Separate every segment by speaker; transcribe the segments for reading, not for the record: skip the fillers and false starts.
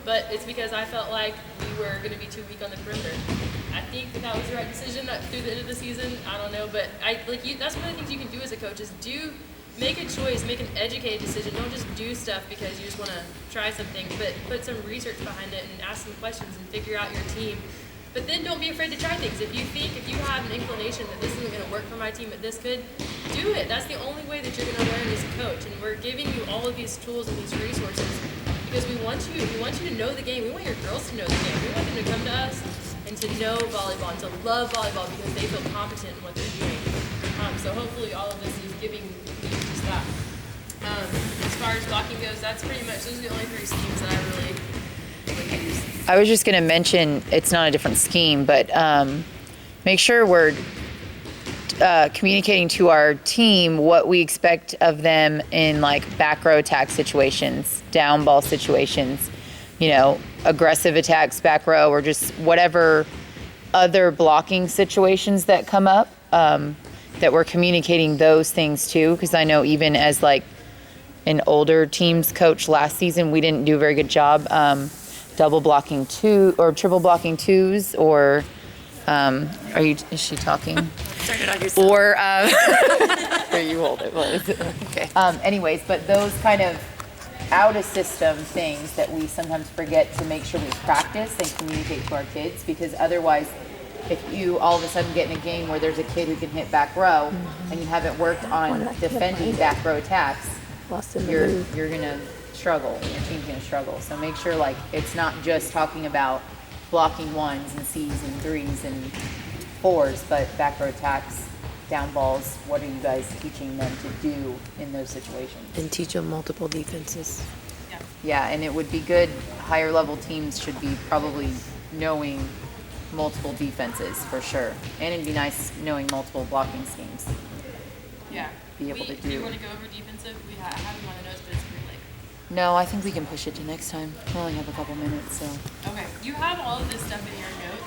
Speaker 1: but it's because I felt like we were going to be too weak on the perimeter. I think that was the right decision through the end of the season. I don't know, but that's one of the things you can do as a coach is make a choice, make an educated decision. Don't just do stuff because you just want to try something, but put some research behind it and ask some questions and figure out your team. But then don't be afraid to try things. If you have an inclination that this isn't going to work for my team, but this could, do it. That's the only way that you're going to learn as a coach. And we're giving you all of these tools and these resources because we want you to know the game. We want your girls to know the game. We want them to come to us and to know volleyball and to love volleyball because they feel competent in what they're doing. So hopefully all of this is giving you just that. As far as blocking goes, that's pretty much, those are the only 3 schemes that I really would use.
Speaker 2: I was just going to mention, it's not a different scheme, but make sure we're communicating to our team what we expect of them in like back row attack situations, down ball situations, aggressive attacks back row, or just whatever other blocking situations that come up, that we're communicating those things too. Because I know even as like an older teams coach last season, we didn't do a very good job double blocking 2 or triple blocking 2s, or is she talking?
Speaker 3: Turn it on yourself.
Speaker 2: Or here, you hold it.
Speaker 3: Okay.
Speaker 2: Anyways, but those kind of out of system things that we sometimes forget to make sure we practice and communicate to our kids, because otherwise if you all of a sudden get in a game where there's a kid who can hit back row and you haven't worked on defending back row attacks, you're gonna struggle. Your team's gonna struggle. So make sure like it's not just talking about blocking 1s and C's and 3s and 4s, but back row attacks, down balls. What are you guys teaching them to do in those situations?
Speaker 3: And teach them multiple defenses.
Speaker 2: Yeah, and it would be good. Higher level teams should be probably knowing multiple defenses for sure, and it'd be nice knowing multiple blocking schemes.
Speaker 1: Yeah.
Speaker 2: Be able to
Speaker 1: do. You
Speaker 2: do.
Speaker 1: want to go over defensive? We have them on the notes, but it's pretty late.
Speaker 2: No, I think we can push it to next time. We only have a couple minutes, so.
Speaker 1: Okay, you have all of this stuff in your notes.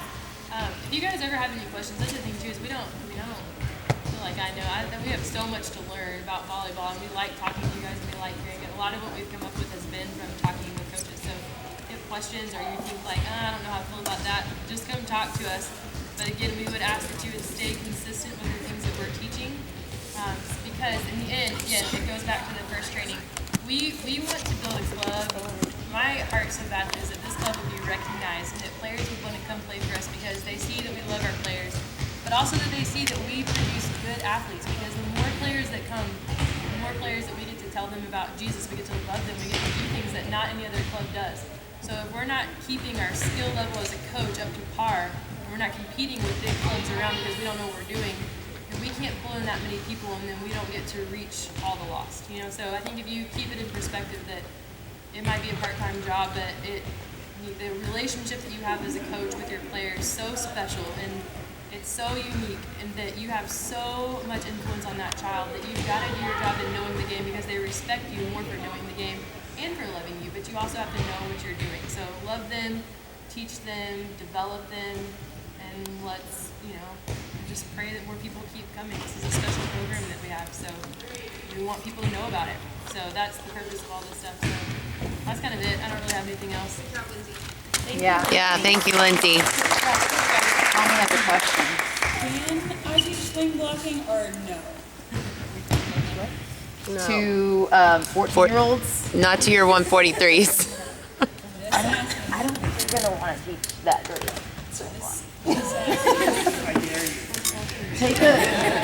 Speaker 1: If you guys ever have any questions, that's the thing too, is we don't feel like I know. We have so much to learn about volleyball, and we like talking to you guys, and we like hearing it. A lot of what we've come up with has been from talking with coaches. So if you have questions or you think like, I don't know how to feel about that, just come talk to us. But again, we would ask that you would stay consistent with the things that we're teaching, because in the end, again, it goes back to the first training. We want to build a club. My heart so badly is that this club will be recognized and that players would want to come play for us because they see that we love our players, but also that they see that we produce good athletes, because the more players that come, the more players that we get to tell them about Jesus, we get to love them, we get to do things that not any other club does. So if we're not keeping our skill level as a coach up to par, and we're not competing with big clubs around because we don't know what we're doing, and we can't pull in that many people, and then we don't get to reach all the lost. So I think if you keep it in perspective that it might be a part-time job, but the relationship that you have as a coach with your players is so special, and it's so unique, and that you have so much influence on that child that you've got to do your job in knowing the game, because they respect you more for knowing the game and for loving you, but you also have to know what you're doing. So love them, teach them, develop them, and let's, just pray that more people keep coming. This is a special program that we have, so we want people to know about it. So that's the purpose of all this stuff. So that's kind of it. I don't really have anything else. Thank you.
Speaker 3: Yeah, thank you, Lindsay.
Speaker 2: Tommy has a question.
Speaker 4: Can I teach swing blocking or no?
Speaker 3: No.
Speaker 2: To 14-year-olds?
Speaker 3: Not to your 143s.
Speaker 2: I don't think you're going to want to teach that dirty. Take